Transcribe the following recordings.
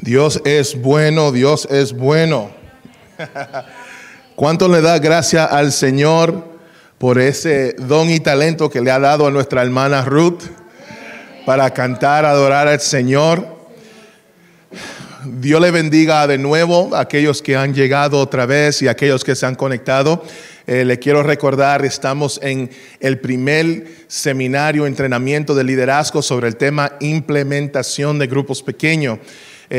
Dios es bueno, Dios es bueno. ¿Cuánto le da gracias al Señor por ese don y talento que le ha dado a nuestra hermana Ruth para cantar, adorar al Señor? Dios le bendiga de nuevo a aquellos que han llegado otra vez y a aquellos que se han conectado. Le quiero recordar, estamos en el primer seminario, entrenamiento de liderazgo sobre el tema implementación de grupos pequeños.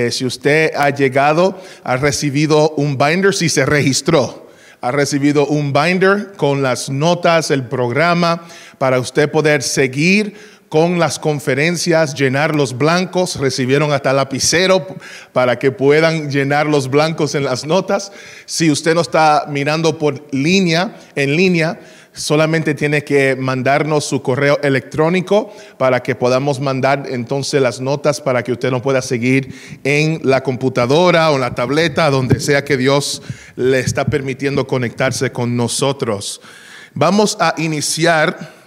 Si usted ha llegado, ha recibido un binder, si se registró, ha recibido un binder con las notas, el programa, para usted poder seguir con las conferencias, llenar los blancos. Recibieron hasta lapicero para que puedan llenar los blancos en las notas. Si usted no está mirando en línea, solamente tiene que mandarnos su correo electrónico para que podamos mandar entonces las notas para que usted nos pueda seguir en la computadora o en la tableta, donde sea que Dios le está permitiendo conectarse con nosotros. Vamos a iniciar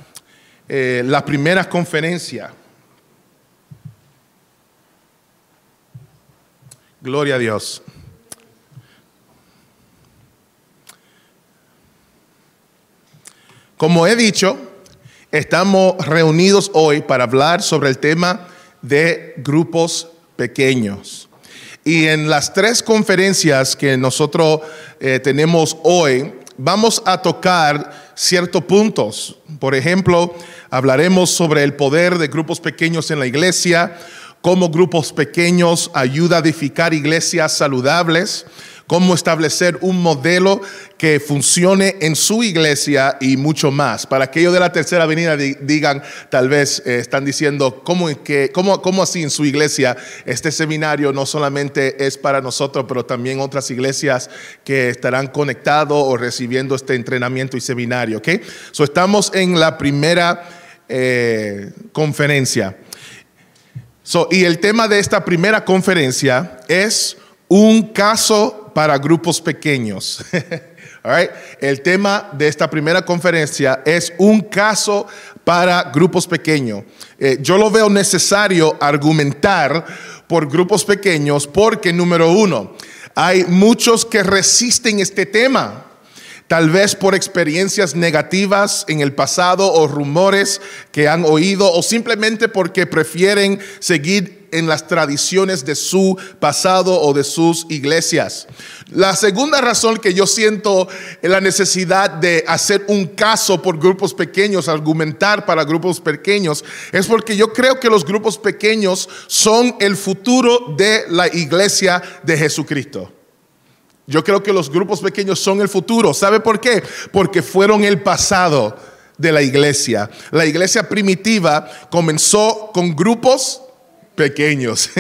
la primera conferencia. Gloria a Dios. Como he dicho, estamos reunidos hoy para hablar sobre el tema de grupos pequeños. Y en las tres conferencias que nosotros tenemos hoy, vamos a tocar ciertos puntos. Por ejemplo, hablaremos sobre el poder de grupos pequeños en la iglesia, cómo grupos pequeños ayudan a edificar iglesias saludables, cómo establecer un modelo que funcione en su iglesia y mucho más. Para aquellos de la tercera venida digan, tal vez están diciendo, ¿cómo así en su iglesia? Este seminario no solamente es para nosotros, pero también otras iglesias que estarán conectados o recibiendo este entrenamiento y seminario. ¿Okay? So, estamos en la primera conferencia. Y el tema de esta primera conferencia es un caso para grupos pequeños. All right. El tema de esta primera conferencia es un caso para grupos pequeños. Yo lo veo necesario argumentar por grupos pequeños porque, número uno, hay muchos que resisten este tema. Tal vez por experiencias negativas en el pasado o rumores que han oído, o simplemente porque prefieren seguir en las tradiciones de su pasado o de sus iglesias. La segunda razón que yo siento la necesidad de hacer un caso por grupos pequeños, argumentar para grupos pequeños, es porque yo creo que los grupos pequeños son el futuro de la iglesia de Jesucristo. Yo creo que los grupos pequeños son el futuro. ¿Sabe por qué? Porque fueron el pasado de la iglesia. La iglesia primitiva comenzó con grupos pequeños.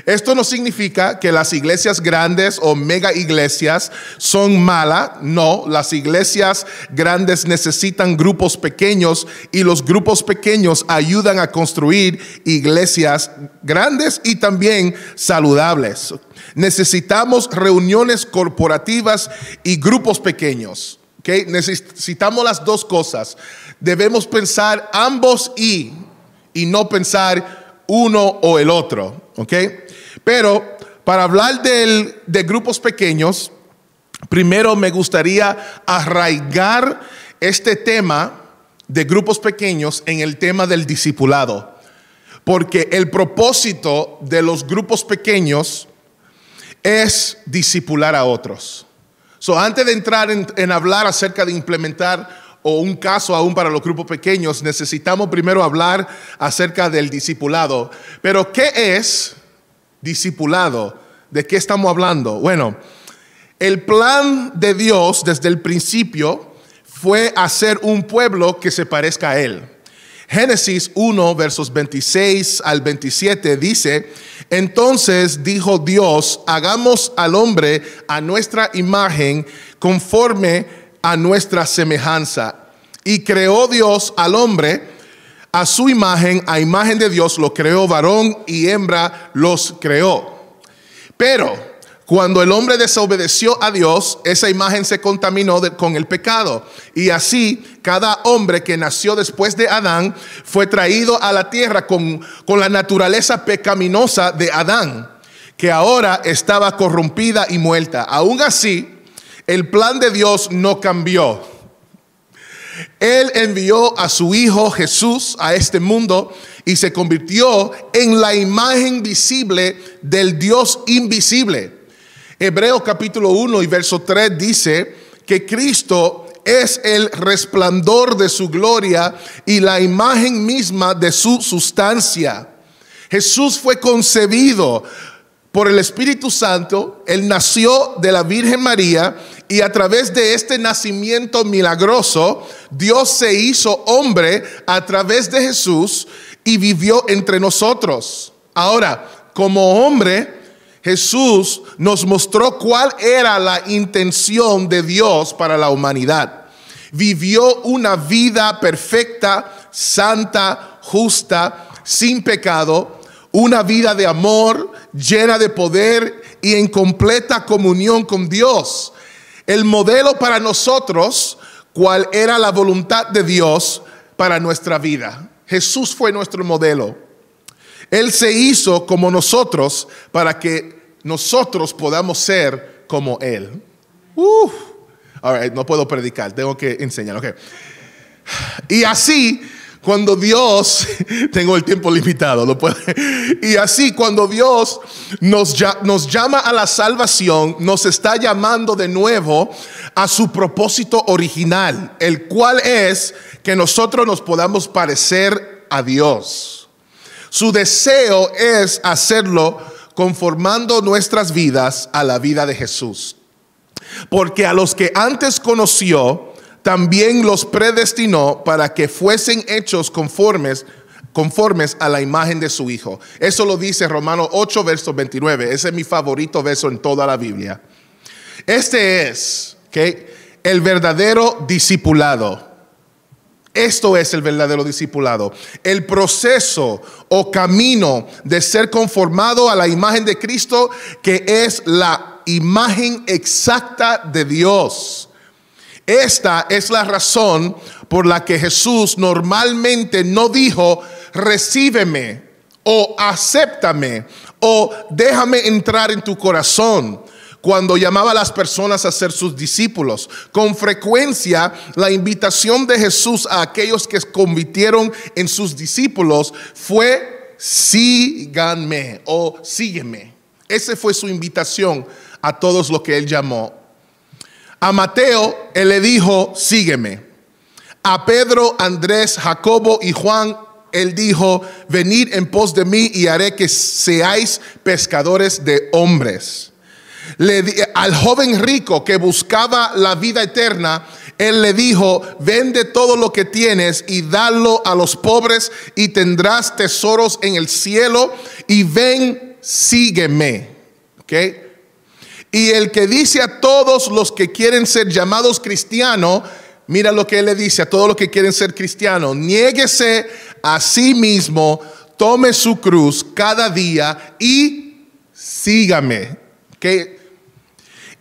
Esto no significa que las iglesias grandes o mega iglesias son malas. No, las iglesias grandes necesitan grupos pequeños y los grupos pequeños ayudan a construir iglesias grandes y también saludables. Necesitamos reuniones corporativas y grupos pequeños. ¿Okay? Necesitamos las dos cosas. Debemos pensar ambos y no pensar uno o el otro. ¿Okay? Pero para hablar de grupos pequeños, primero me gustaría arraigar este tema de grupos pequeños en el tema del discipulado. Porque el propósito de los grupos pequeños es discipular a otros. Antes de entrar en hablar acerca de implementar o un caso aún para los grupos pequeños, necesitamos primero hablar acerca del discipulado. Pero, ¿qué es discipulado? ¿De qué estamos hablando? Bueno, el plan de Dios desde el principio fue hacer un pueblo que se parezca a Él. Génesis 1, versos 26 al 27 dice: entonces dijo Dios, hagamos al hombre a nuestra imagen, conforme a nuestra semejanza. Y creó Dios al hombre a su imagen, a imagen de Dios lo creó, varón y hembra los creó. Pero cuando el hombre desobedeció a Dios, esa imagen se contaminó con el pecado. Y así, cada hombre que nació después de Adán fue traído a la tierra con la naturaleza pecaminosa de Adán. que ahora estaba corrompida y muerta. Aún así, el plan de Dios no cambió. Él envió a su Hijo Jesús a este mundo y se convirtió en la imagen visible del Dios invisible. Hebreos capítulo 1 y verso 3 dice que Cristo es el resplandor de su gloria y la imagen misma de su sustancia. Jesús fue concebido por el Espíritu Santo. Él nació de la Virgen María y a través de este nacimiento milagroso, Dios se hizo hombre a través de Jesús y vivió entre nosotros. Ahora, como hombre, Jesús nos mostró cuál era la intención de Dios para la humanidad. Vivió una vida perfecta, santa, justa, sin pecado, una vida de amor, llena de poder y en completa comunión con Dios. El modelo para nosotros, cuál era la voluntad de Dios para nuestra vida. Jesús fue nuestro modelo. Él se hizo como nosotros para que nosotros podamos ser como Él. All right, no puedo predicar, tengo que enseñar. Okay. Y así, cuando Dios, tengo el tiempo limitado, no puedo. Y así, cuando Dios nos llama a la salvación, nos está llamando de nuevo a su propósito original, el cual es que nosotros nos podamos parecer a Dios. Su deseo es hacerlo conformando nuestras vidas a la vida de Jesús. Porque a los que antes conoció, también los predestinó para que fuesen hechos conformes a la imagen de su Hijo. Eso lo dice Romanos 8, verso 29. Ese es mi favorito verso en toda la Biblia. Este es el verdadero discipulado. Esto es el verdadero discipulado. El proceso o camino de ser conformado a la imagen de Cristo, que es la imagen exacta de Dios. Esta es la razón por la que Jesús normalmente no dijo, recíbeme o acéptame o déjame entrar en tu corazón, cuando llamaba a las personas a ser sus discípulos. Con frecuencia, la invitación de Jesús a aquellos que se convirtieron en sus discípulos fue, síganme o sígueme. Esa fue su invitación a todos los que él llamó. A Mateo, él le dijo, sígueme. A Pedro, Andrés, Jacobo y Juan, él dijo, venid en pos de mí y haré que seáis pescadores de hombres. Al joven rico que buscaba la vida eterna, él le dijo, vende todo lo que tienes y dalo a los pobres y tendrás tesoros en el cielo, y ven, sígueme. ¿Okay? Y el que dice a todos los que quieren ser llamados cristianos, mira lo que él le dice a todos los que quieren ser cristianos: niéguese a sí mismo, tome su cruz cada día y sígame. ¿Okay?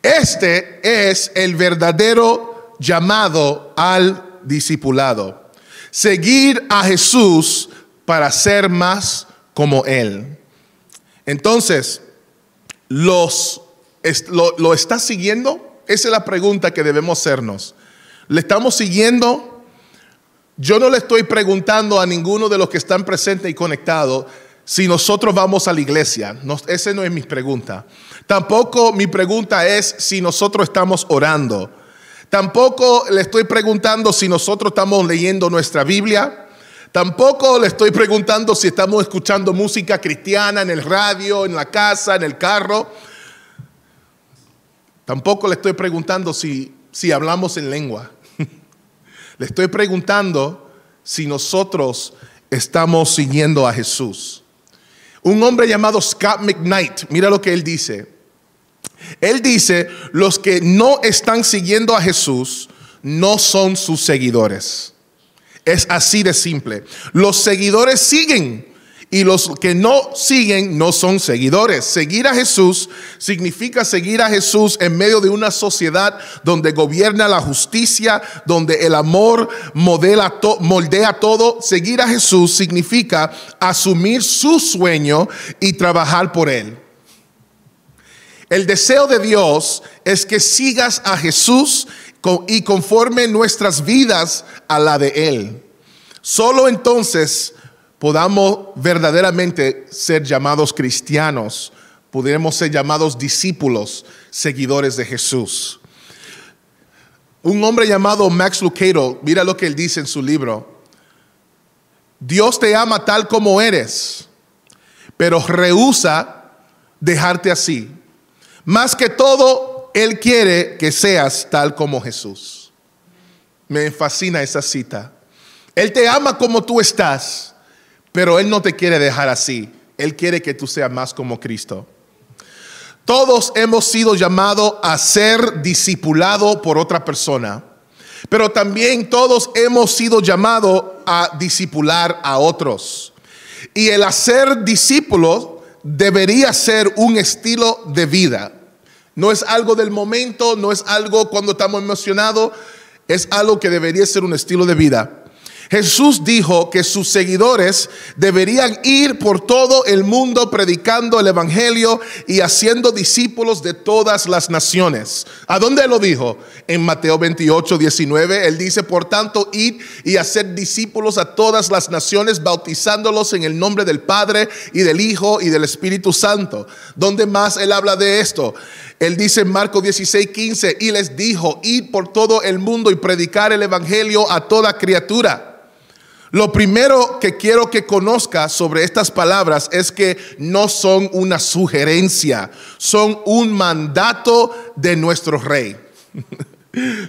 Este es el verdadero llamado al discipulado. Seguir a Jesús para ser más como Él. Entonces, ¿lo estás siguiendo? Esa es la pregunta que debemos hacernos. ¿Le estamos siguiendo? Yo no le estoy preguntando a ninguno de los que están presentes y conectados si nosotros vamos a la iglesia. No, esa no es mi pregunta. Tampoco mi pregunta es si nosotros estamos orando. Tampoco le estoy preguntando si nosotros estamos leyendo nuestra Biblia. Tampoco le estoy preguntando si estamos escuchando música cristiana en el radio, en la casa, en el carro. Tampoco le estoy preguntando si hablamos en lengua. Le estoy preguntando si nosotros estamos siguiendo a Jesús. Un hombre llamado Scott McKnight, mira lo que él dice. Él dice, los que no están siguiendo a Jesús no son sus seguidores. Es así de simple. Los seguidores siguen y los que no siguen no son seguidores. Seguir a Jesús significa seguir a Jesús en medio de una sociedad donde gobierna la justicia, donde el amor moldea todo. Seguir a Jesús significa asumir su sueño y trabajar por él. El deseo de Dios es que sigas a Jesús y conforme nuestras vidas a la de Él. Solo entonces podamos verdaderamente ser llamados cristianos, podremos ser llamados discípulos, seguidores de Jesús. Un hombre llamado Max Lucado, mira lo que él dice en su libro: Dios te ama tal como eres, pero rehúsa dejarte así. Más que todo, Él quiere que seas tal como Jesús. Me fascina esa cita. Él te ama como tú estás, pero Él no te quiere dejar así. Él quiere que tú seas más como Cristo. Todos hemos sido llamados a ser discipulados por otra persona, pero también todos hemos sido llamados a discipular a otros. Y el hacer discípulos debería ser un estilo de vida. No es algo del momento, no es algo cuando estamos emocionados, es algo que debería ser un estilo de vida. Jesús dijo que sus seguidores deberían ir por todo el mundo predicando el evangelio y haciendo discípulos de todas las naciones. ¿A dónde lo dijo? En Mateo 28, 19, Él dice: por tanto, id y hacer discípulos a todas las naciones, bautizándolos en el nombre del Padre y del Hijo y del Espíritu Santo. ¿Dónde más Él habla de esto? Él dice en Marcos 16, 15, y les dijo: id por todo el mundo y predicar el evangelio a toda criatura. Lo primero que quiero que conozcas sobre estas palabras es que no son una sugerencia, son un mandato de nuestro Rey.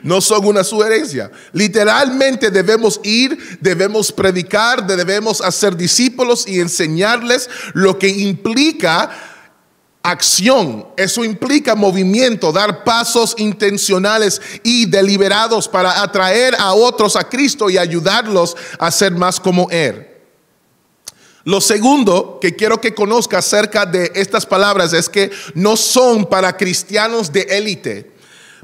No son una sugerencia. Literalmente debemos ir, debemos predicar, debemos hacer discípulos y enseñarles, lo que implica acción. Eso implica movimiento, dar pasos intencionales y deliberados para atraer a otros a Cristo y ayudarlos a ser más como Él. Lo segundo que quiero que conozca acerca de estas palabras es que no son para cristianos de élite,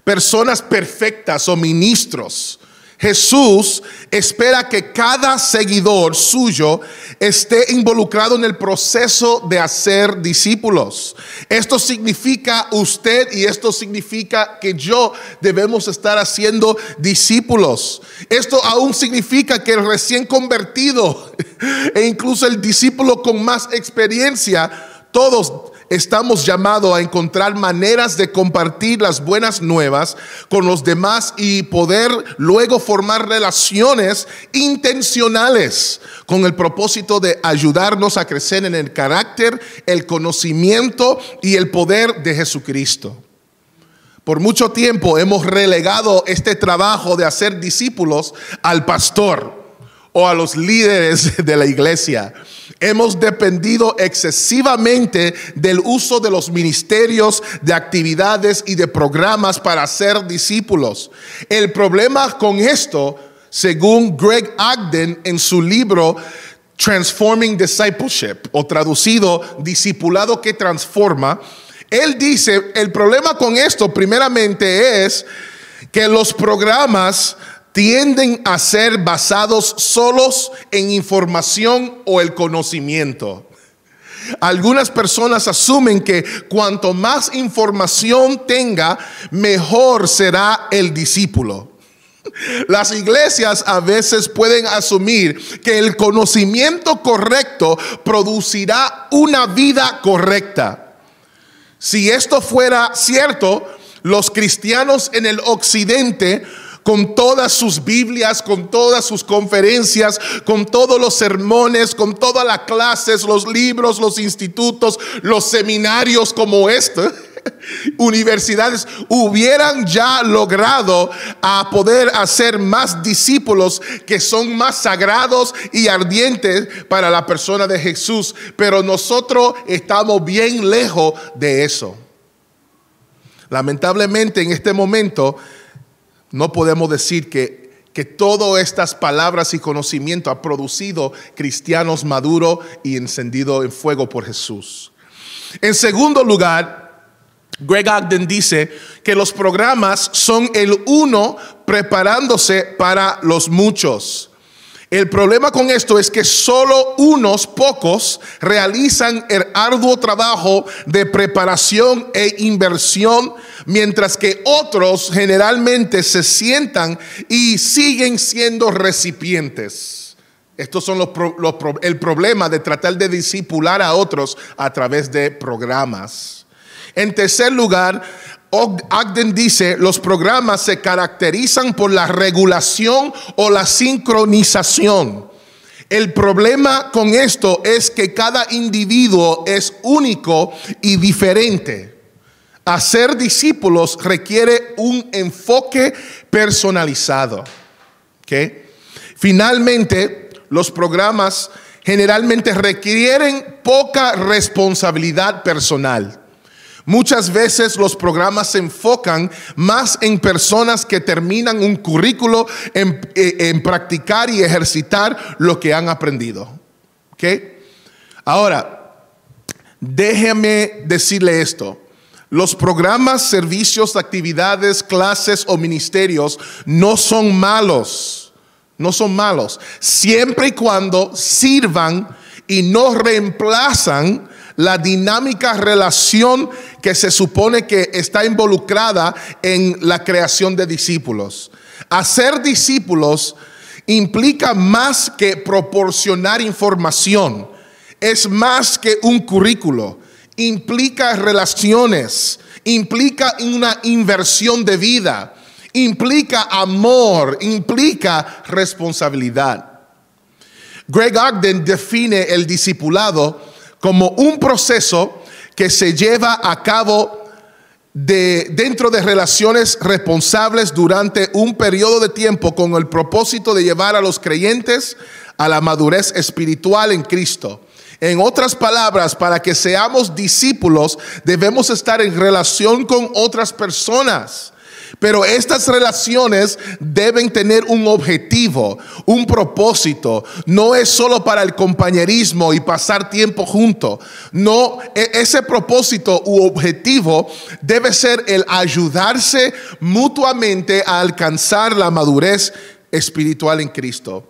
personas perfectas o ministros. Jesús espera que cada seguidor suyo esté involucrado en el proceso de hacer discípulos. Esto significa usted y esto significa que yo debemos estar haciendo discípulos. Esto aún significa que el recién convertido e incluso el discípulo con más experiencia, todos estamos llamados a encontrar maneras de compartir las buenas nuevas con los demás y poder luego formar relaciones intencionales con el propósito de ayudarnos a crecer en el carácter, el conocimiento y el poder de Jesucristo. Por mucho tiempo hemos relegado este trabajo de hacer discípulos al pastor o a los líderes de la iglesia. Hemos dependido excesivamente del uso de los ministerios, de actividades y de programas para ser discípulos. El problema con esto, según Greg Ogden en su libro Transforming Discipleship, o traducido Discipulado que Transforma, él dice: el problema con esto primeramente es que los programas tienden a ser basados solos en información o el conocimiento. Algunas personas asumen que cuanto más información tenga, mejor será el discípulo. Las iglesias a veces pueden asumir que el conocimiento correcto producirá una vida correcta. Si esto fuera cierto, los cristianos en el occidente, con todas sus Biblias, con todas sus conferencias, con todos los sermones, con todas las clases, los libros, los institutos, los seminarios como este, universidades, hubieran ya logrado a poder hacer más discípulos que son más sagrados y ardientes para la persona de Jesús. Pero nosotros estamos bien lejos de eso. Lamentablemente en este momento no podemos decir que todas estas palabras y conocimiento ha producido cristianos maduros y encendidos en fuego por Jesús. En segundo lugar, Greg Ogden dice que los programas son el uno preparándose para los muchos. El problema con esto es que solo unos pocos realizan el arduo trabajo de preparación e inversión, mientras que otros generalmente se sientan y siguen siendo recipientes. Estos son el problema de tratar de discipular a otros a través de programas. En tercer lugar, Ogden dice, los programas se caracterizan por la regulación o la sincronización. El problema con esto es que cada individuo es único y diferente. Hacer discípulos requiere un enfoque personalizado. ¿Okay? Finalmente, los programas generalmente requieren poca responsabilidad personal. Muchas veces los programas se enfocan más en personas que terminan un currículo en practicar y ejercitar lo que han aprendido. ¿Okay? Ahora, déjeme decirle esto. Los programas, servicios, actividades, clases o ministerios no son malos. No son malos. Siempre y cuando sirvan y no reemplazan la dinámica relación que se supone que está involucrada en la creación de discípulos. Hacer discípulos implica más que proporcionar información, es más que un currículo, implica relaciones, implica una inversión de vida, implica amor, implica responsabilidad. Greg Ogden define el discipulado como un proceso que se lleva a cabo dentro de relaciones responsables durante un periodo de tiempo con el propósito de llevar a los creyentes a la madurez espiritual en Cristo. En otras palabras, para que seamos discípulos, debemos estar en relación con otras personas. Pero estas relaciones deben tener un objetivo, un propósito. No es solo para el compañerismo y pasar tiempo juntos. No, ese propósito u objetivo debe ser el ayudarse mutuamente a alcanzar la madurez espiritual en Cristo.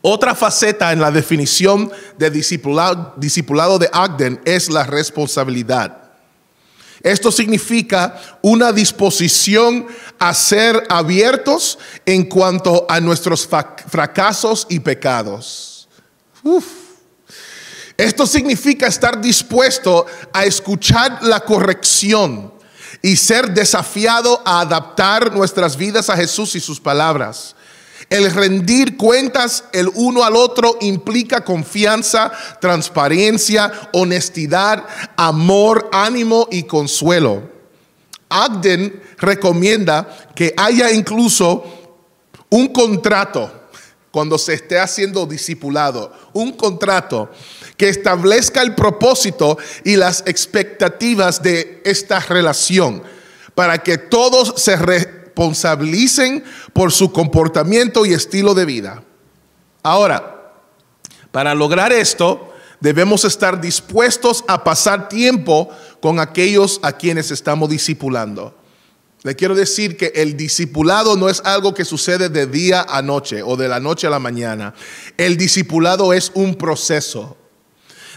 Otra faceta en la definición de discipulado de Ogden es la responsabilidad. Esto significa una disposición a ser abiertos en cuanto a nuestros fracasos y pecados. Esto significa estar dispuesto a escuchar la corrección y ser desafiado a adaptar nuestras vidas a Jesús y sus palabras. El rendir cuentas el uno al otro implica confianza, transparencia, honestidad, amor, ánimo y consuelo. Ogden recomienda que haya incluso un contrato cuando se esté haciendo discipulado, un contrato que establezca el propósito y las expectativas de esta relación para que todos se responsabilicen por su comportamiento y estilo de vida. Ahora, para lograr esto, debemos estar dispuestos a pasar tiempo con aquellos a quienes estamos discipulando. Le quiero decir que el discipulado no es algo que sucede de día a noche o de la noche a la mañana. El discipulado es un proceso.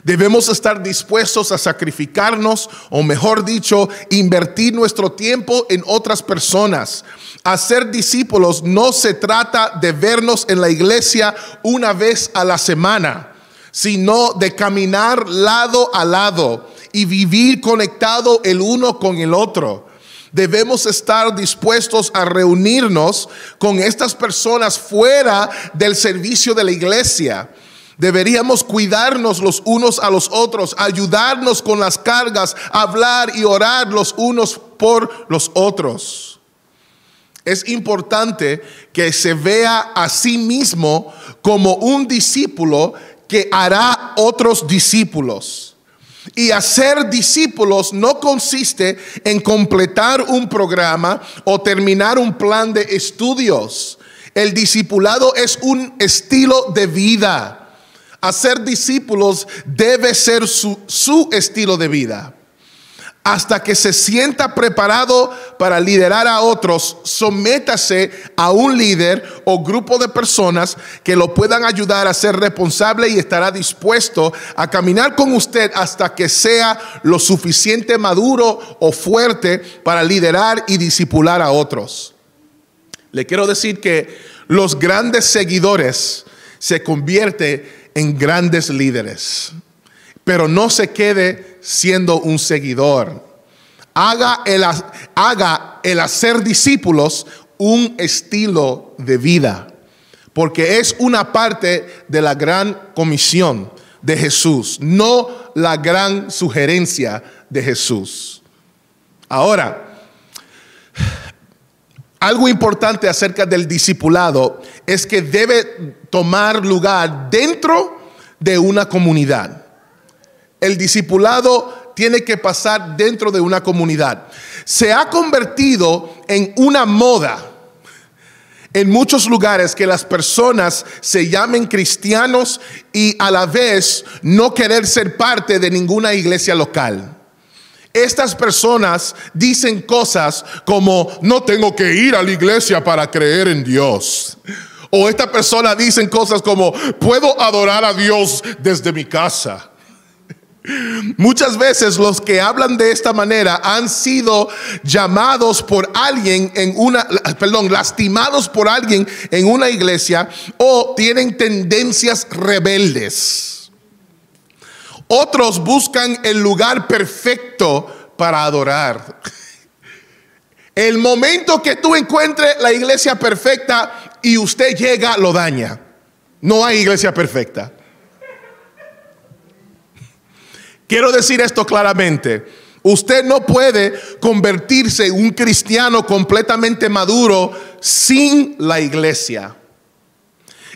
Debemos estar dispuestos a sacrificarnos, o mejor dicho, invertir nuestro tiempo en otras personas. Hacer discípulos no se trata de vernos en la iglesia una vez a la semana, sino de caminar lado a lado y vivir conectado el uno con el otro. Debemos estar dispuestos a reunirnos con estas personas fuera del servicio de la iglesia. Deberíamos cuidarnos los unos a los otros, ayudarnos con las cargas, hablar y orar los unos por los otros. Es importante que se vea a sí mismo como un discípulo que hará otros discípulos. Y hacer discípulos no consiste en completar un programa o terminar un plan de estudios. El discipulado es un estilo de vida. Hacer discípulos debe ser su estilo de vida. Hasta que se sienta preparado para liderar a otros, sométase a un líder o grupo de personas que lo puedan ayudar a ser responsable y estará dispuesto a caminar con usted hasta que sea lo suficiente maduro o fuerte para liderar y discipular a otros. Le quiero decir que los grandes seguidores se convierten en grandes líderes. Pero no se quede siendo un seguidor. Haga el hacer discípulos un estilo de vida, porque es una parte de la gran comisión de Jesús, no la gran sugerencia de Jesús. Ahora, algo importante acerca del discipulado es que debe tomar lugar dentro de una comunidad. El discipulado tiene que pasar dentro de una comunidad. Se ha convertido en una moda en muchos lugares que las personas se llamen cristianos y a la vez no querer ser parte de ninguna iglesia local. Estas personas dicen cosas como: no tengo que ir a la iglesia para creer en Dios. O estas personas dicen cosas como: puedo adorar a Dios desde mi casa. Muchas veces los que hablan de esta manera han sido llamados por alguien lastimados por alguien en una iglesia, o tienen tendencias rebeldes. Otros buscan el lugar perfecto para adorar. El momento que tú encuentres la iglesia perfecta y usted llega, lo daña. No hay iglesia perfecta. Quiero decir esto claramente. Usted no puede convertirse en un cristiano completamente maduro sin la iglesia.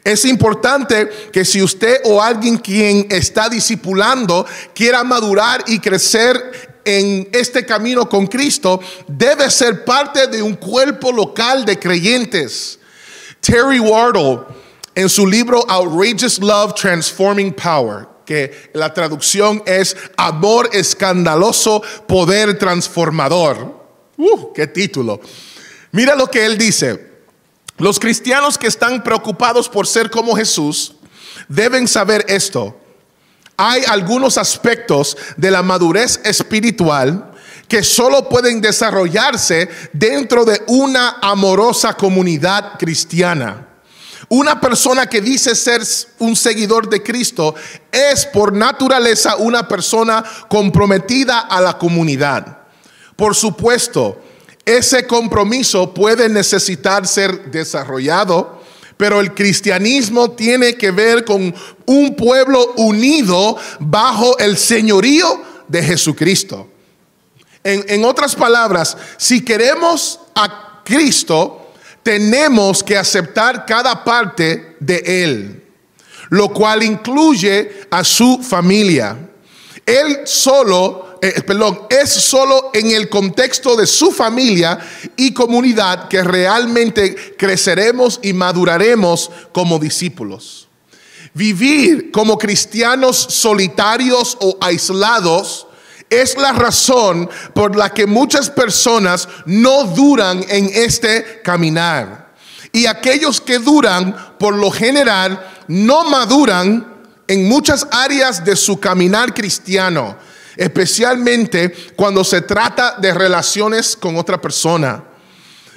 Es importante que si usted o alguien quien está discipulando quiera madurar y crecer en este camino con Cristo, debe ser parte de un cuerpo local de creyentes. Terry Wardle, en su libro Outrageous Love, Transforming Power, que la traducción es Amor Escandaloso, Poder Transformador. ¡Qué título! Mira lo que él dice. Los cristianos que están preocupados por ser como Jesús deben saber esto. Hay algunos aspectos de la madurez espiritual que solo pueden desarrollarse dentro de una amorosa comunidad cristiana. Una persona que dice ser un seguidor de Cristo es por naturaleza una persona comprometida a la comunidad. Por supuesto, ese compromiso puede necesitar ser desarrollado, pero el cristianismo tiene que ver con un pueblo unido bajo el señorío de Jesucristo. En otras palabras, si queremos a Cristo, tenemos que aceptar cada parte de Él, lo cual incluye a su familia. Es solo en el contexto de su familia y comunidad que realmente creceremos y maduraremos como discípulos. Vivir como cristianos solitarios o aislados es la razón por la que muchas personas no duran en este caminar. Y aquellos que duran, por lo general, no maduran en muchas áreas de su caminar cristiano, especialmente cuando se trata de relaciones con otra persona.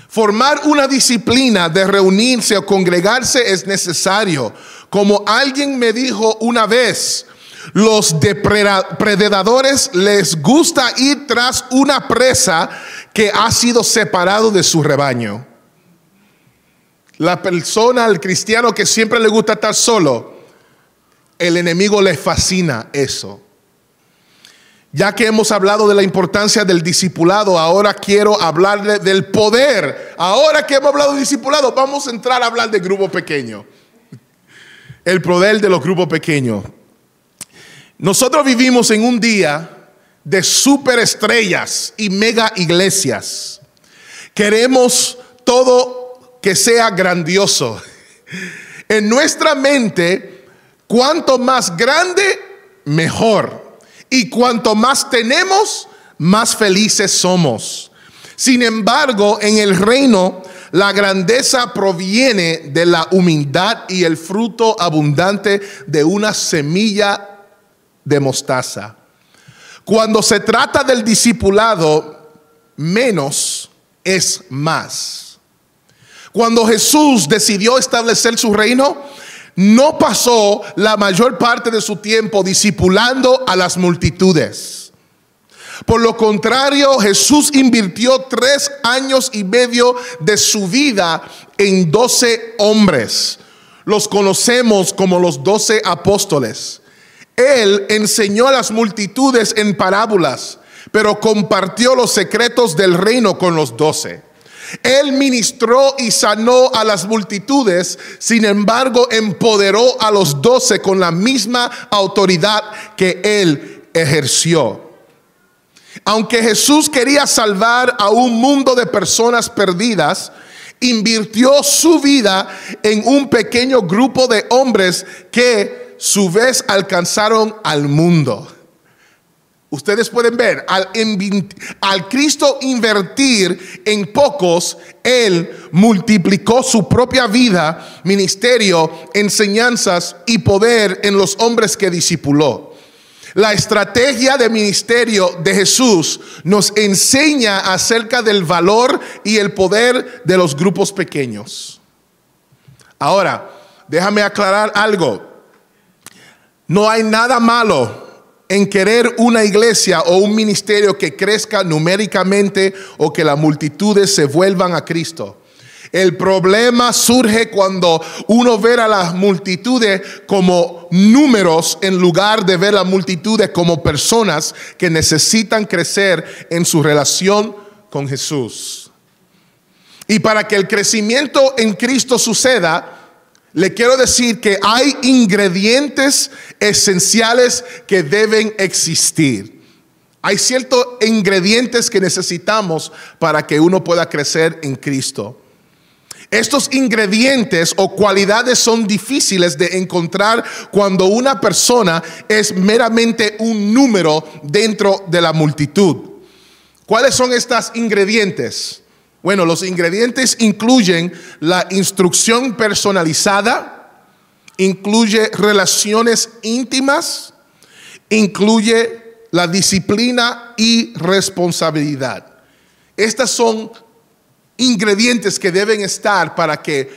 Formar una disciplina de reunirse o congregarse es necesario. Como alguien me dijo una vez, los depredadores les gusta ir tras una presa que ha sido separado de su rebaño. La persona, el cristiano que siempre le gusta estar solo, el enemigo le fascina eso. Ya que hemos hablado de la importancia del discipulado, ahora quiero hablarle del poder. Ahora que hemos hablado de discipulado, vamos a entrar a hablar de grupo pequeño. El poder de los grupos pequeños. Nosotros vivimos en un día de superestrellas y mega iglesias. Queremos todo que sea grandioso. En nuestra mente, cuanto más grande, mejor. Y cuanto más tenemos, más felices somos. Sin embargo, en el reino, la grandeza proviene de la humildad y el fruto abundante de una semilla de mostaza. Cuando se trata del discipulado, menos es más. Cuando Jesús decidió establecer su reino, no pasó la mayor parte de su tiempo discipulando a las multitudes. Por lo contrario, Jesús invirtió 3 años y medio de su vida en 12 hombres. Los conocemos como los 12 apóstoles. Él enseñó a las multitudes en parábolas, pero compartió los secretos del reino con los 12. Él ministró y sanó a las multitudes, sin embargo, empoderó a los 12 con la misma autoridad que él ejerció. Aunque Jesús quería salvar a un mundo de personas perdidas, invirtió su vida en un pequeño grupo de hombres que a su vez alcanzaron al mundo. Ustedes pueden ver, al Cristo invertir en pocos, Él multiplicó su propia vida, ministerio, enseñanzas y poder en los hombres que discipuló. La estrategia de ministerio de Jesús nos enseña acerca del valor y el poder de los grupos pequeños. Ahora, déjame aclarar algo. No hay nada malo en querer una iglesia o un ministerio que crezca numéricamente o que las multitudes se vuelvan a Cristo. El problema surge cuando uno ve a las multitudes como números en lugar de ver a las multitudes como personas que necesitan crecer en su relación con Jesús. Y para que el crecimiento en Cristo suceda, le quiero decir que hay ingredientes esenciales que deben existir. Hay ciertos ingredientes que necesitamos para que uno pueda crecer en Cristo. Estos ingredientes o cualidades son difíciles de encontrar cuando una persona es meramente un número dentro de la multitud. ¿Cuáles son estos ingredientes? Bueno, los ingredientes incluyen la instrucción personalizada, incluye relaciones íntimas, incluye la disciplina y responsabilidad. Estas son ingredientes que deben estar para que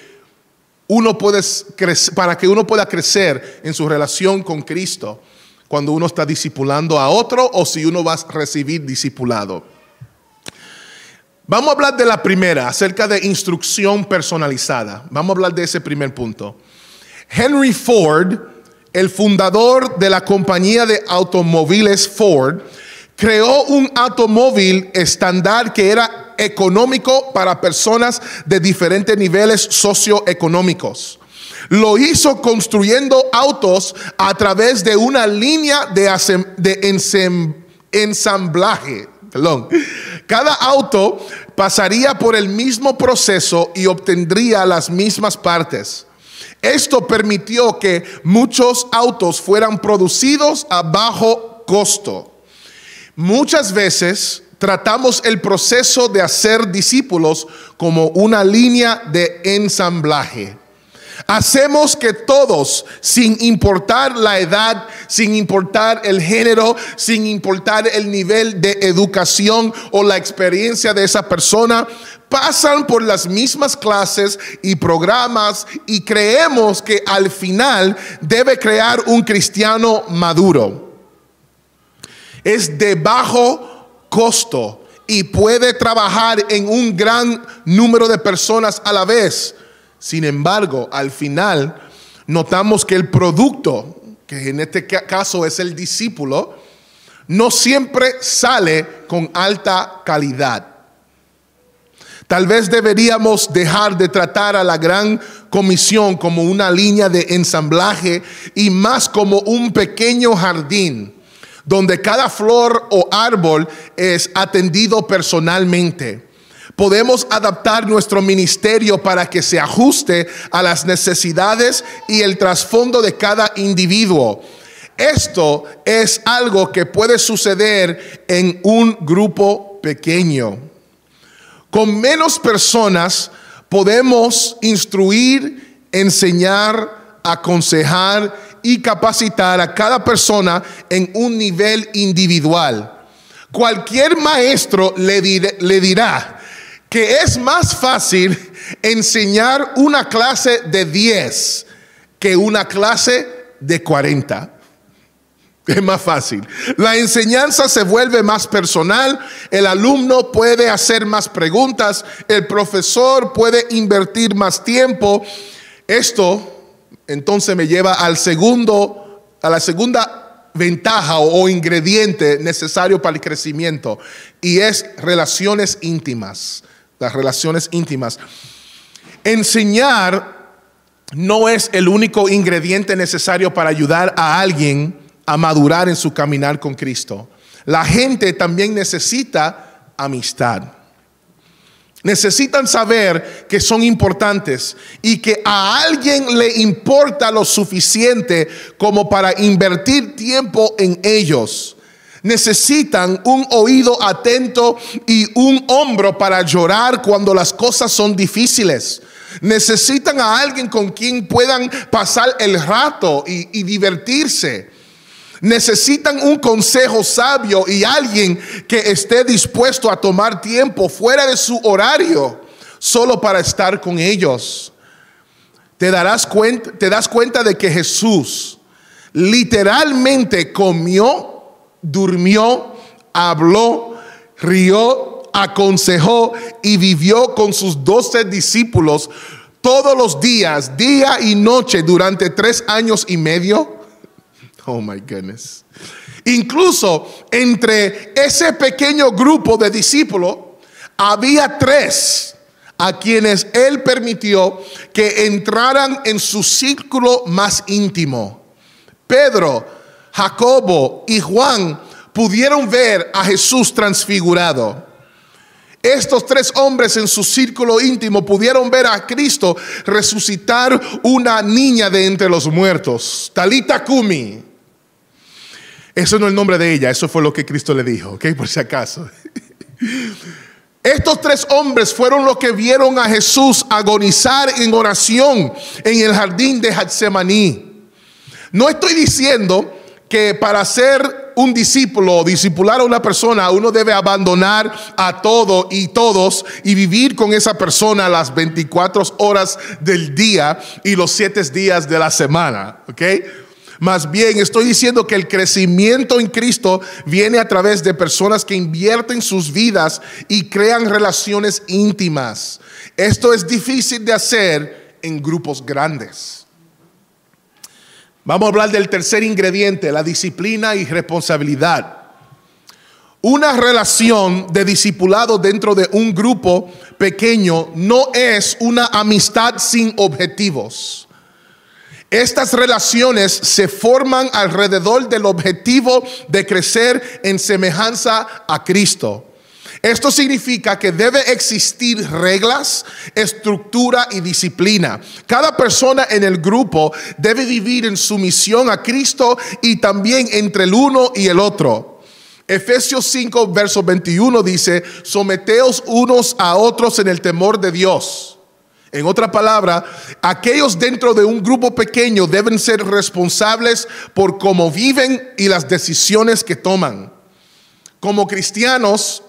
uno pueda crecer en su relación con Cristo cuando uno está discipulando a otro o si uno va a recibir discipulado. Vamos a hablar de la primera, acerca de instrucción personalizada. Vamos a hablar de ese primer punto. Henry Ford, el fundador de la compañía de automóviles Ford, creó un automóvil estándar que era económico para personas de diferentes niveles socioeconómicos. Lo hizo construyendo autos a través de una línea de ensamblaje. Cada auto pasaría por el mismo proceso y obtendría las mismas partes. Esto permitió que muchos autos fueran producidos a bajo costo. Muchas veces tratamos el proceso de hacer discípulos como una línea de ensamblaje. Hacemos que todos, sin importar la edad, sin importar el género, sin importar el nivel de educación o la experiencia de esa persona, pasan por las mismas clases y programas y creemos que al final debe crear un cristiano maduro. Es de bajo costo y puede trabajar en un gran número de personas a la vez. Sin embargo, al final notamos que el producto, que en este caso es el discípulo, no siempre sale con alta calidad. Tal vez deberíamos dejar de tratar a la gran comisión como una línea de ensamblaje y más como un pequeño jardín donde cada flor o árbol es atendido personalmente. Podemos adaptar nuestro ministerio para que se ajuste a las necesidades y el trasfondo de cada individuo. Esto es algo que puede suceder en un grupo pequeño. Con menos personas podemos instruir, enseñar, aconsejar y capacitar a cada persona en un nivel individual. Cualquier maestro le dirá que es más fácil enseñar una clase de 10 que una clase de 40. Es más fácil. La enseñanza se vuelve más personal, el alumno puede hacer más preguntas, el profesor puede invertir más tiempo. Esto entonces me lleva a la segunda ventaja o ingrediente necesario para el crecimiento, y es relaciones íntimas. Las relaciones íntimas. Enseñar no es el único ingrediente necesario para ayudar a alguien a madurar en su caminar con Cristo. La gente también necesita amistad. Necesitan saber que son importantes y que a alguien le importa lo suficiente como para invertir tiempo en ellos. Necesitan un oído atento y un hombro para llorar cuando las cosas son difíciles. Necesitan a alguien con quien puedan pasar el rato y divertirse. Necesitan un consejo sabio y alguien que esté dispuesto a tomar tiempo fuera de su horario solo para estar con ellos. Te das cuenta de que Jesús literalmente comió, durmió, habló, rió, aconsejó y vivió con sus 12 discípulos todos los días, día y noche, durante 3 años y medio. Oh my goodness. Incluso entre ese pequeño grupo de discípulos había 3 a quienes él permitió que entraran en su círculo más íntimo. Pedro, Jacobo y Juan pudieron ver a Jesús transfigurado. Estos 3 hombres en su círculo íntimo pudieron ver a Cristo resucitar una niña de entre los muertos. Talita Kumi. Eso no es el nombre de ella, eso fue lo que Cristo le dijo, ¿ok? Por si acaso. Estos 3 hombres fueron los que vieron a Jesús agonizar en oración en el jardín de Getsemaní. No estoy diciendo que para ser un discípulo o discipular a una persona, uno debe abandonar a todo y todos y vivir con esa persona las 24 horas del día y los 7 días de la semana, ¿ok? Más bien estoy diciendo que el crecimiento en Cristo viene a través de personas que invierten sus vidas y crean relaciones íntimas. Esto es difícil de hacer en grupos grandes. Vamos a hablar del tercer ingrediente, la disciplina y responsabilidad. Una relación de discipulado dentro de un grupo pequeño no es una amistad sin objetivos. Estas relaciones se forman alrededor del objetivo de crecer en semejanza a Cristo. Esto significa que debe existir reglas, estructura y disciplina. Cada persona en el grupo debe vivir en sumisión a Cristo y también entre el uno y el otro. Efesios 5, verso 21 dice: someteos unos a otros en el temor de Dios. En otra palabra, aquellos dentro de un grupo pequeño deben ser responsables por cómo viven y las decisiones que toman. Como cristianos,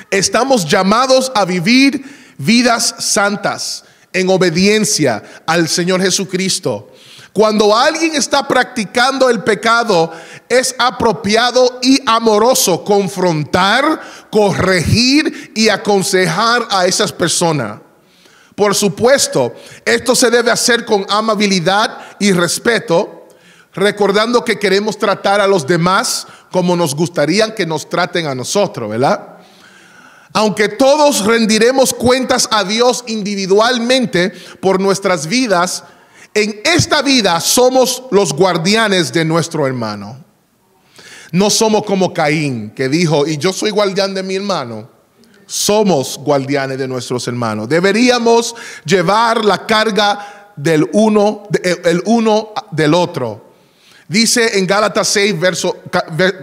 estamos llamados a vivir vidas santas en obediencia al Señor Jesucristo. Cuando alguien está practicando el pecado, es apropiado y amoroso confrontar, corregir y aconsejar a esas personas. Por supuesto, esto se debe hacer con amabilidad y respeto, recordando que queremos tratar a los demás como nos gustaría que nos traten a nosotros, ¿verdad? Aunque todos rendiremos cuentas a Dios individualmente por nuestras vidas, en esta vida somos los guardianes de nuestro hermano. No somos como Caín, que dijo: y yo soy guardián de mi hermano. Somos guardianes de nuestros hermanos. Deberíamos llevar la carga el uno del otro. Dice en Gálatas 6,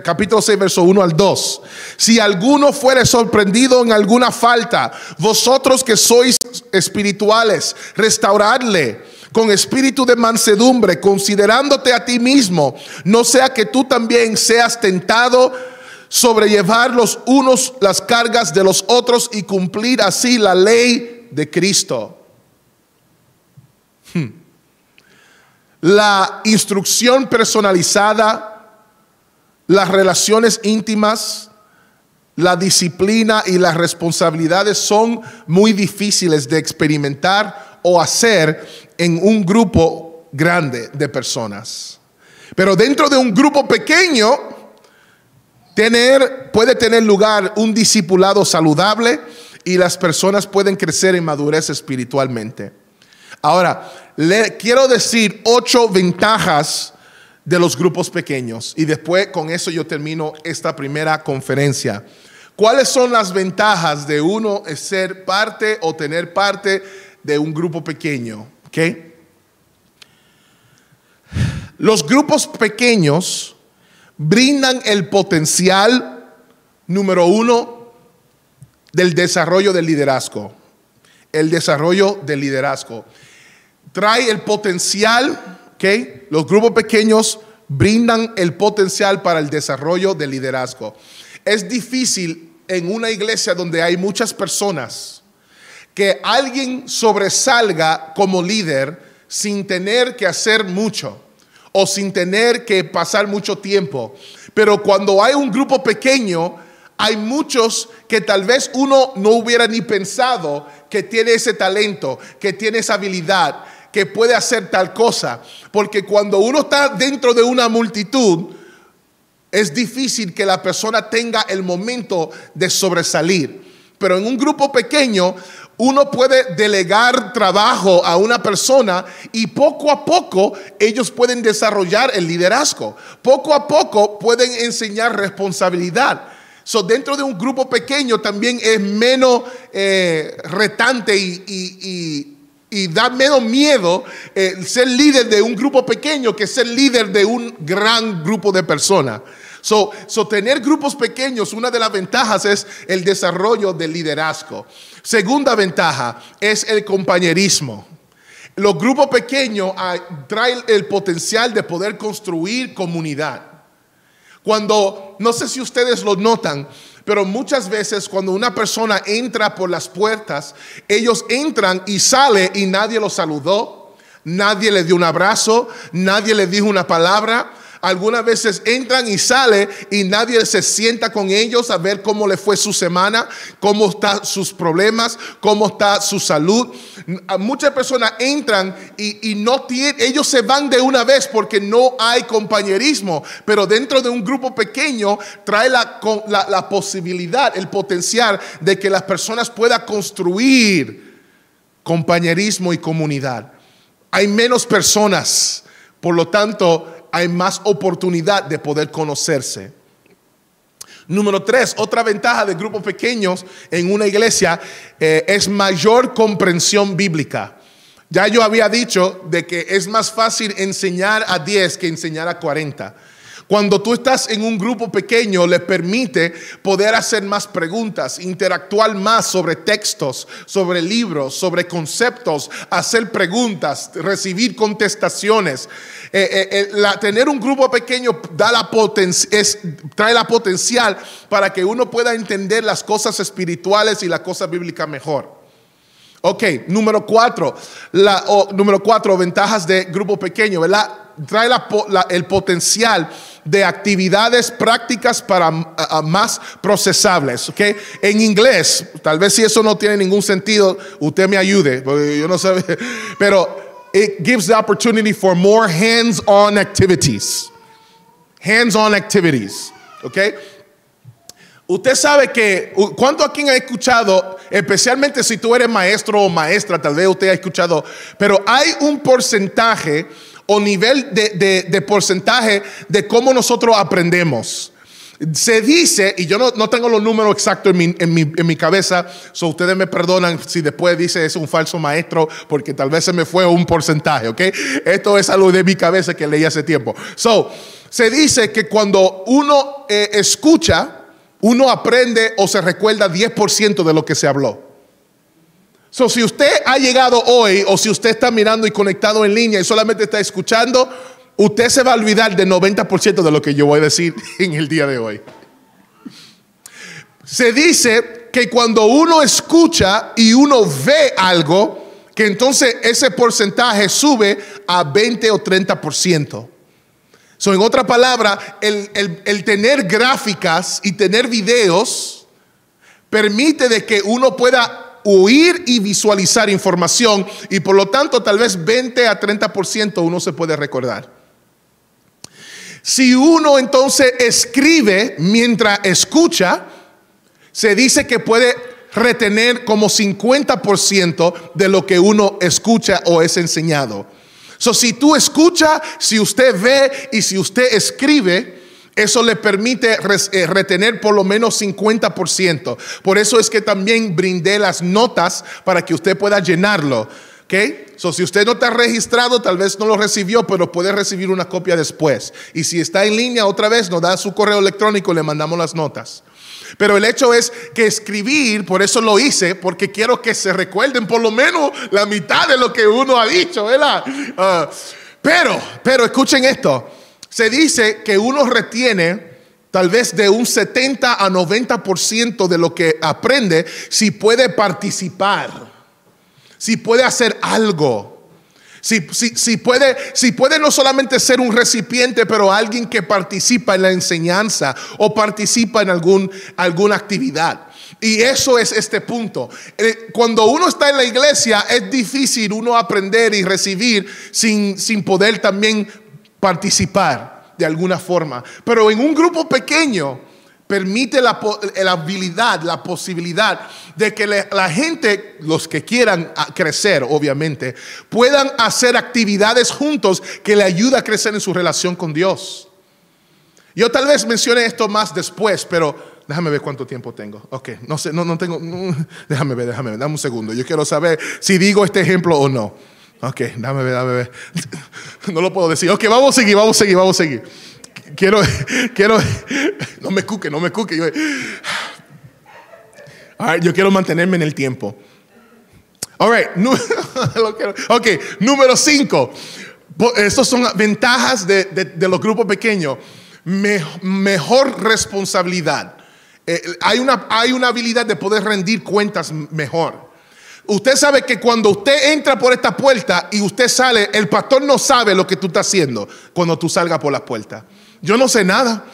capítulo 6, verso 1 al 2. Si alguno fuere sorprendido en alguna falta, vosotros que sois espirituales, restauradle con espíritu de mansedumbre, considerándote a ti mismo, no sea que tú también seas tentado, sobrellevar los unos las cargas de los otros y cumplir así la ley de Cristo. La instrucción personalizada, las relaciones íntimas, la disciplina y las responsabilidades son muy difíciles de experimentar o hacer en un grupo grande de personas. Pero dentro de un grupo pequeño puede tener lugar un discipulado saludable y las personas pueden crecer en madurez espiritualmente. Ahora, le quiero decir 8 ventajas de los grupos pequeños y después con eso yo termino esta primera conferencia. ¿Cuáles son las ventajas de uno ser parte o tener parte de un grupo pequeño? ¿Okay? Los grupos pequeños brindan el potencial, número 1, del desarrollo del liderazgo. El desarrollo del liderazgo. Trae el potencial, ¿okay? Los grupos pequeños brindan el potencial para el desarrollo del liderazgo. Es difícil en una iglesia donde hay muchas personas que alguien sobresalga como líder sin tener que hacer mucho o sin tener que pasar mucho tiempo. Pero cuando hay un grupo pequeño, hay muchos que tal vez uno no hubiera ni pensado que tiene ese talento, que tiene esa habilidad, que puede hacer tal cosa. Porque cuando uno está dentro de una multitud, es difícil que la persona tenga el momento de sobresalir. Pero en un grupo pequeño, uno puede delegar trabajo a una persona y poco a poco ellos pueden desarrollar el liderazgo. Poco a poco pueden enseñar responsabilidad. Dentro de un grupo pequeño también es menos retante y da menos miedo ser líder de un grupo pequeño que ser líder de un gran grupo de personas. Tener grupos pequeños, una de las ventajas es el desarrollo del liderazgo. Segunda ventaja es el compañerismo. Los grupos pequeños traen el potencial de poder construir comunidad. No sé si ustedes lo notan, pero muchas veces cuando una persona entra por las puertas, ellos entran y sale y nadie los saludó, nadie le dio un abrazo, nadie le dijo una palabra. Algunas veces entran y salen y nadie se sienta con ellos a ver cómo le fue su semana, cómo están sus problemas, cómo está su salud. Muchas personas entran y no tienen, ellos se van de una vez porque no hay compañerismo. Pero dentro de un grupo pequeño trae la posibilidad, el potencial de que las personas puedan construir compañerismo y comunidad. Hay menos personas, por lo tanto hay más oportunidad de poder conocerse. Número 3, otra ventaja de grupos pequeños en una iglesia es mayor comprensión bíblica. Ya yo había dicho de que es más fácil enseñar a 10 que enseñar a 40. Cuando tú estás en un grupo pequeño, le permite poder hacer más preguntas, interactuar más sobre textos, sobre libros, sobre conceptos, hacer preguntas, recibir contestaciones. Tener un grupo pequeño trae la potencial para que uno pueda entender las cosas espirituales y las cosas bíblicas mejor. Ok, número 4, ventajas de grupo pequeño, ¿verdad? Trae el potencial de actividades prácticas para más procesables, ¿ok? En inglés, tal vez si eso no tiene ningún sentido, usted me ayude, porque yo no sé, pero it gives the opportunity for more hands-on activities. Hands-on activities, ¿ok? Usted sabe que, ¿cuánto aquí ha escuchado, especialmente si tú eres maestro o maestra, tal vez usted ha escuchado, pero hay un porcentaje o nivel de porcentaje de cómo nosotros aprendemos. Se dice, y yo no tengo los números exactos en mi cabeza, so ustedes me perdonan si después dice es un falso maestro, porque tal vez se me fue un porcentaje, ¿ok? Esto es algo de mi cabeza que leí hace tiempo. Se dice que cuando uno escucha, uno aprende o se recuerda 10% de lo que se habló. Si usted ha llegado hoy, o si usted está mirando y conectado en línea y solamente está escuchando, usted se va a olvidar del 90% de lo que yo voy a decir en el día de hoy. Se dice que cuando uno escucha y uno ve algo, que entonces ese porcentaje sube a 20 o 30%. En otra palabra, el tener gráficas y tener videos permite de que uno pueda oír y visualizar información, y por lo tanto tal vez 20 a 30% uno se puede recordar. Si uno entonces escribe mientras escucha, se dice que puede retener como 50% de lo que uno escucha o es enseñado. Si tú escuchas, si usted ve y si usted escribe, eso le permite retener por lo menos 50%. Por eso es que también brindé las notas para que usted pueda llenarlo. ¿Okay? Si usted no está registrado, tal vez no lo recibió, pero puede recibir una copia después. Y si está en línea otra vez, nos da su correo electrónico y le mandamos las notas. Pero el hecho es que escribir, por eso lo hice, porque quiero que se recuerden por lo menos la mitad de lo que uno ha dicho, ¿verdad? Pero escuchen esto. Se dice que uno retiene tal vez de un 70 a 90% de lo que aprende si puede participar. Si puede hacer algo, si puede no solamente ser un recipiente, pero alguien que participa en la enseñanza o participa en alguna actividad. Y eso es este punto. Cuando uno está en la iglesia es difícil uno aprender y recibir sin poder también participar de alguna forma. Pero en un grupo pequeño permite la habilidad, la posibilidad de que la gente, los que quieran crecer, obviamente, puedan hacer actividades juntos que le ayuden a crecer en su relación con Dios. Yo tal vez mencione esto más después, pero déjame ver cuánto tiempo tengo. Ok, no sé, no tengo. Déjame ver, dame un segundo. Yo quiero saber si digo este ejemplo o no. Ok, dame ver. No lo puedo decir. Ok, vamos a seguir. Quiero, no me cuque. Yo quiero mantenerme en el tiempo. All right. Ok, número 5. Estas son ventajas de los grupos pequeños. Mejor responsabilidad. Hay una habilidad de poder rendir cuentas mejor. Usted sabe que cuando usted entra por esta puerta y usted sale, el pastor no sabe lo que tú estás haciendo cuando tú salgas por la puerta. Yo no sé nada.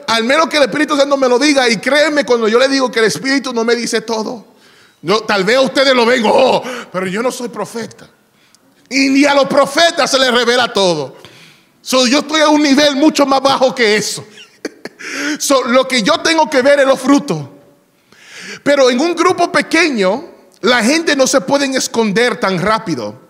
Al menos que el Espíritu Santo me lo diga. Y créeme cuando yo le digo que el Espíritu no me dice todo. Tal vez a ustedes lo ven, pero yo no soy profeta. Y ni a los profetas se les revela todo. Yo estoy a un nivel mucho más bajo que eso. Lo que yo tengo que ver es los frutos. Pero en un grupo pequeño, la gente no se pueden esconder tan rápido.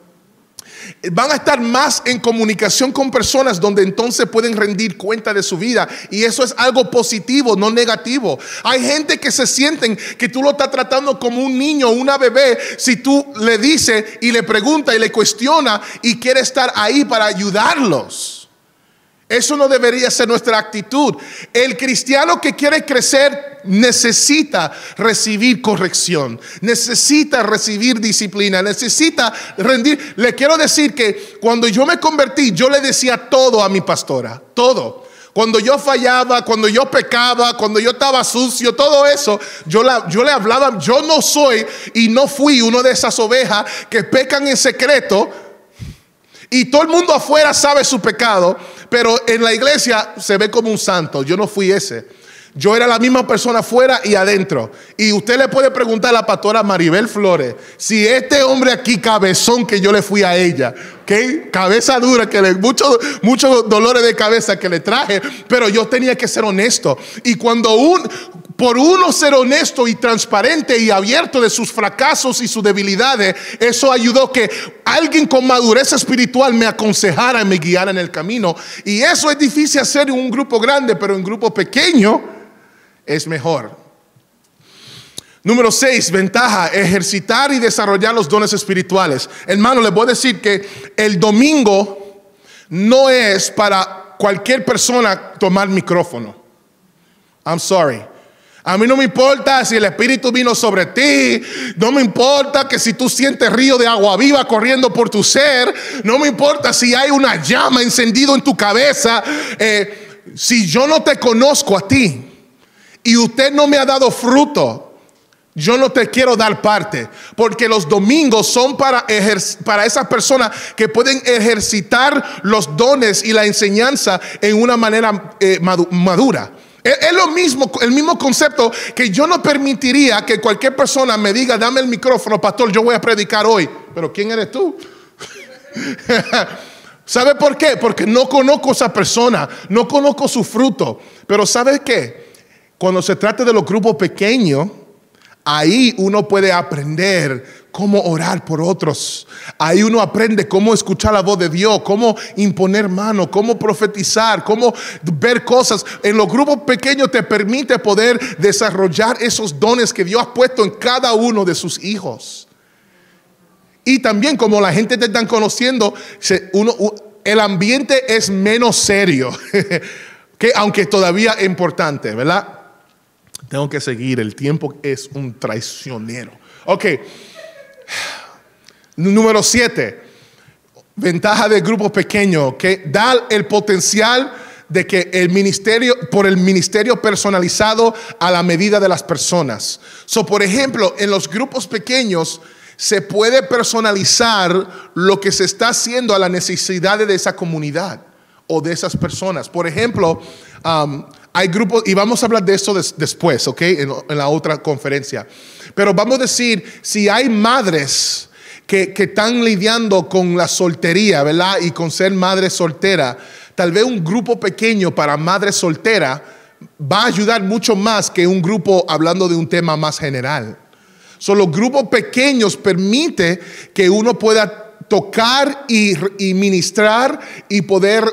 Van a estar más en comunicación con personas donde entonces pueden rendir cuenta de su vida. Y eso es algo positivo, no negativo. Hay gente que se sienten que tú lo estás tratando como un niño, una bebé. Si tú le dices y le preguntas y le cuestiona y quiere estar ahí para ayudarlos. Eso no debería ser nuestra actitud. El cristiano que quiere crecer necesita recibir corrección, necesita recibir disciplina, necesita rendir. Le quiero decir que cuando yo me convertí, yo le decía todo a mi pastora, todo. Cuando yo fallaba, cuando yo pecaba, cuando yo estaba sucio, todo eso, yo le hablaba. Yo no soy y no fui uno de esas ovejas que pecan en secreto. Y todo el mundo afuera sabe su pecado, pero en la iglesia se ve como un santo. Yo no fui ese. Yo era la misma persona afuera y adentro. Y usted le puede preguntar a la pastora Maribel Flores si este hombre aquí cabezón que yo le fui a ella, ¿okay? Cabeza dura, muchos dolores de cabeza que le traje, pero yo tenía que ser honesto. Y cuando por uno ser honesto y transparente y abierto de sus fracasos y sus debilidades, eso ayudó que alguien con madurez espiritual me aconsejara y me guiara en el camino. Y eso es difícil hacer en un grupo grande, pero en un grupo pequeño es mejor. Número 6, ventaja: ejercitar y desarrollar los dones espirituales. Hermano, les voy a decir que el domingo no es para cualquier persona tomar micrófono. I'm sorry. A mí no me importa si el Espíritu vino sobre ti. No me importa que si tú sientes río de agua viva corriendo por tu ser. No me importa si hay una llama encendida en tu cabeza. Si yo no te conozco a ti y usted no me ha dado fruto, yo no te quiero dar parte. Porque los domingos son para esas personas que pueden ejercitar los dones y la enseñanza en una manera madura. Es lo mismo, el mismo concepto, que yo no permitiría que cualquier persona me diga: dame el micrófono, pastor, yo voy a predicar hoy. Pero ¿quién eres tú? ¿Sabe por qué? Porque no conozco a esa persona, no conozco su fruto. Pero ¿sabe qué? Cuando se trata de los grupos pequeños, ahí uno puede aprender cómo orar por otros. Ahí uno aprende cómo escuchar la voz de Dios, cómo imponer mano, cómo profetizar, cómo ver cosas. En los grupos pequeños te permite poder desarrollar esos dones que Dios ha puesto en cada uno de sus hijos. Y también, como la gente te está conociendo, el ambiente es menos serio, que aunque todavía es importante, ¿verdad? Tengo que seguir, el tiempo es un traicionero. Ok. Número 7, ventaja de grupos pequeños, que da el potencial de que el ministerio personalizado a la medida de las personas. Por ejemplo, en los grupos pequeños se puede personalizar lo que se está haciendo a las necesidades de esa comunidad o de esas personas. Por ejemplo, hay grupos, y vamos a hablar de eso después, ¿ok? En la otra conferencia. Pero vamos a decir, si hay madres que están lidiando con la soltería, ¿verdad? Y con ser madre soltera, tal vez un grupo pequeño para madre soltera va a ayudar mucho más que un grupo hablando de un tema más general. Los grupos pequeños permiten que uno pueda tocar y ministrar y poder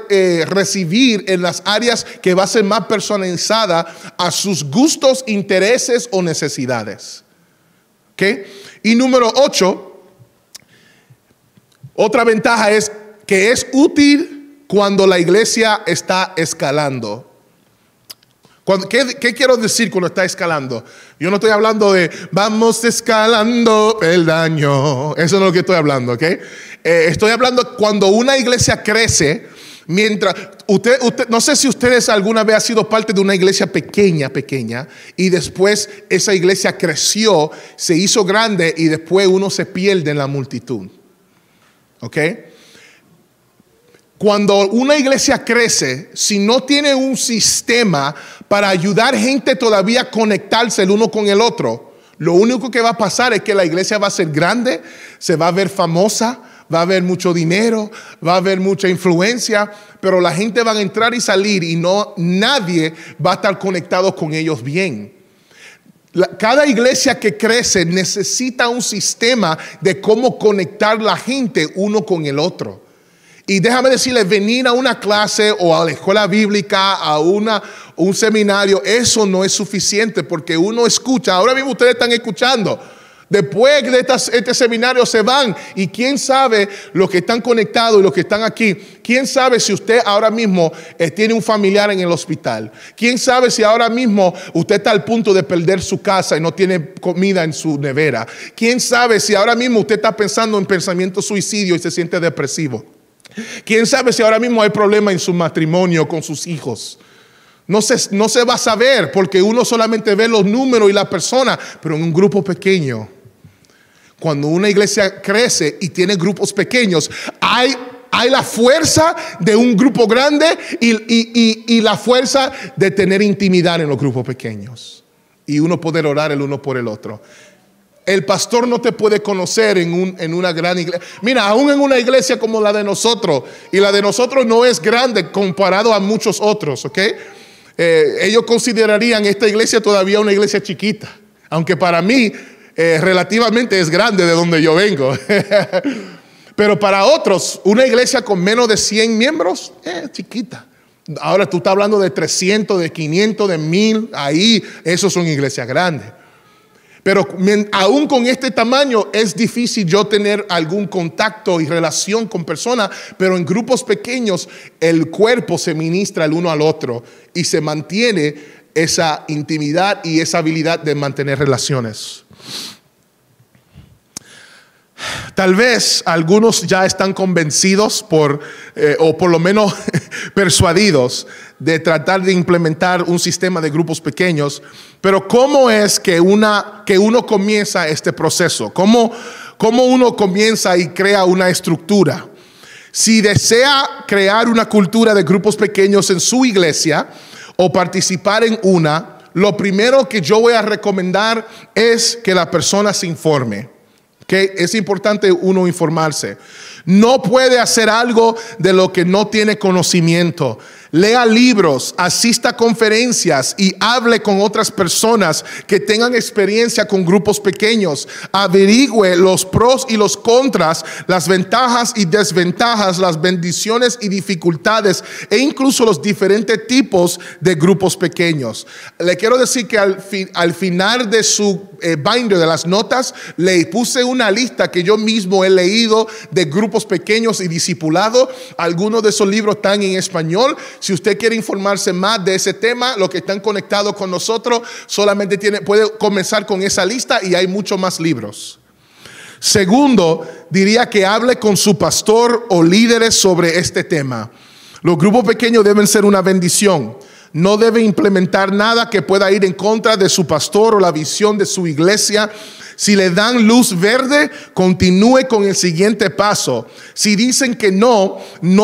recibir en las áreas que va a ser más personalizada a sus gustos, intereses o necesidades. ¿Okay? Y número 8, otra ventaja es que es útil cuando la iglesia está escalando. ¿Qué quiero decir cuando está escalando? Yo no estoy hablando de vamos escalando peldaño. Eso no es lo que estoy hablando, ¿ok? Estoy hablando cuando una iglesia crece. Mientras usted, no sé si ustedes alguna vez han sido parte de una iglesia pequeña, y después esa iglesia creció, se hizo grande y después uno se pierde en la multitud. ¿Ok? Cuando una iglesia crece, si no tiene un sistema para ayudar gente todavía a conectarse el uno con el otro, lo único que va a pasar es que la iglesia va a ser grande, se va a ver famosa, va a haber mucho dinero, va a haber mucha influencia, pero la gente va a entrar y salir y nadie va a estar conectado con ellos bien. Cada iglesia que crece necesita un sistema de cómo conectar la gente uno con el otro. Y déjame decirles, venir a una clase o a la escuela bíblica, a un seminario, eso no es suficiente, porque uno escucha. Ahora mismo ustedes están escuchando. Después de este seminario se van, y quién sabe los que están conectados y los que están aquí, quién sabe si usted ahora mismo tiene un familiar en el hospital, quién sabe si ahora mismo usted está al punto de perder su casa y no tiene comida en su nevera, quién sabe si ahora mismo usted está pensando en pensamiento suicidio y se siente depresivo, quién sabe si ahora mismo hay problema en su matrimonio con sus hijos. No se va a saber, porque uno solamente ve los números y la persona, pero en un grupo pequeño, cuando una iglesia crece y tiene grupos pequeños, hay la fuerza de un grupo grande y la fuerza de tener intimidad en los grupos pequeños. Y uno poder orar el uno por el otro. El pastor no te puede conocer en una gran iglesia. Mira, aún en una iglesia como la de nosotros, y la de nosotros no es grande comparado a muchos otros, ¿ok? ellos considerarían esta iglesia todavía una iglesia chiquita, aunque para mí relativamente es grande de donde yo vengo. Pero para otros, una iglesia con menos de 100 miembros es chiquita. Ahora tú estás hablando de 300, de 500, de 1000, ahí esos son iglesias grandes. Pero aún con este tamaño es difícil yo tener algún contacto y relación con personas, pero en grupos pequeños el cuerpo se ministra el uno al otro y se mantiene esa intimidad y esa habilidad de mantener relaciones. Tal vez algunos ya están convencidos o por lo menos persuadidos de tratar de implementar un sistema de grupos pequeños, pero ¿cómo es que uno comienza este proceso? ¿Cómo uno comienza y crea una estructura? Si desea crear una cultura de grupos pequeños en su iglesia o participar en una, lo primero que yo voy a recomendar es que la persona se informe. Okay, es importante uno informarse. No puede hacer algo de lo que no tiene conocimiento. Lea libros, asista a conferencias y hable con otras personas que tengan experiencia con grupos pequeños. Averigüe los pros y los contras, las ventajas y desventajas, las bendiciones y dificultades e incluso los diferentes tipos de grupos pequeños. Le quiero decir que al final de su binder de las notas le puse una lista que yo mismo he leído de grupos pequeños y discipulado. Algunos de esos libros están en español. Si usted quiere informarse más de ese tema, los que están conectados con nosotros, solamente puede comenzar con esa lista y hay muchos más libros. Segundo, diría que hable con su pastor o líderes sobre este tema. Los grupos pequeños deben ser una bendición. No debe implementar nada que pueda ir en contra de su pastor o la visión de su iglesia. Si le dan luz verde, continúe con el siguiente paso. Si dicen que no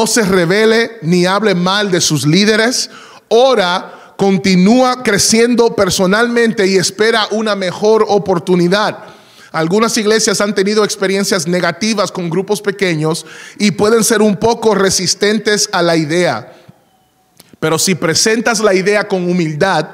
se rebele ni hable mal de sus líderes. Ora, continúa creciendo personalmente y espera una mejor oportunidad. Algunas iglesias han tenido experiencias negativas con grupos pequeños y pueden ser un poco resistentes a la idea. Pero si presentas la idea con humildad,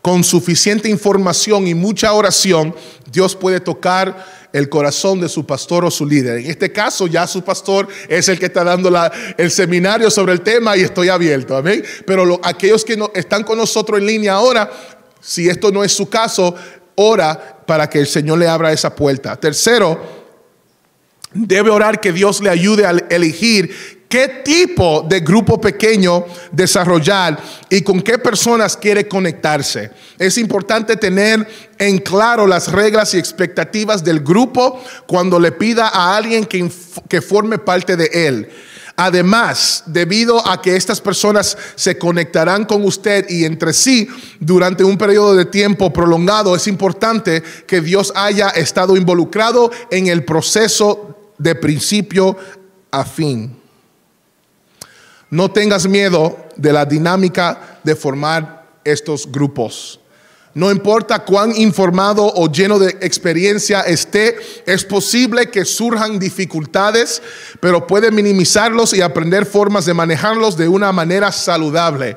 con suficiente información y mucha oración, Dios puede tocar el corazón de su pastor o su líder. En este caso, ya su pastor es el que está dando el seminario sobre el tema y estoy abierto. ¿Amén? Pero aquellos que están con nosotros en línea ahora, si esto no es su caso, ora para que el Señor le abra esa puerta. Tercero, debe orar que Dios le ayude a elegir qué tipo de grupo pequeño desarrollar y con qué personas quiere conectarse. Es importante tener en claro las reglas y expectativas del grupo cuando le pida a alguien que forme parte de él. Además, debido a que estas personas se conectarán con usted y entre sí durante un periodo de tiempo prolongado, es importante que Dios haya estado involucrado en el proceso de principio a fin. No tengas miedo de la dinámica de formar estos grupos. No importa cuán informado o lleno de experiencia esté, es posible que surjan dificultades, pero puede minimizarlos y aprender formas de manejarlos de una manera saludable.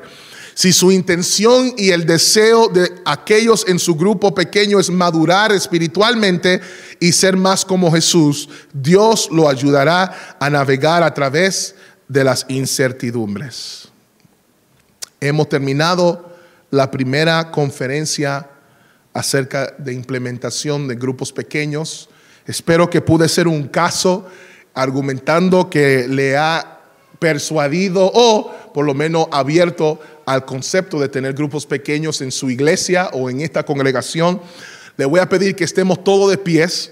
Si su intención y el deseo de aquellos en su grupo pequeño es madurar espiritualmente y ser más como Jesús, Dios lo ayudará a navegar a través de las incertidumbres. Hemos terminado la primera conferencia acerca de implementación de grupos pequeños. Espero que pude ser un caso argumentando que le ha persuadido o por lo menos abierto al concepto de tener grupos pequeños en su iglesia o en esta congregación. Le voy a pedir que estemos todos de pies.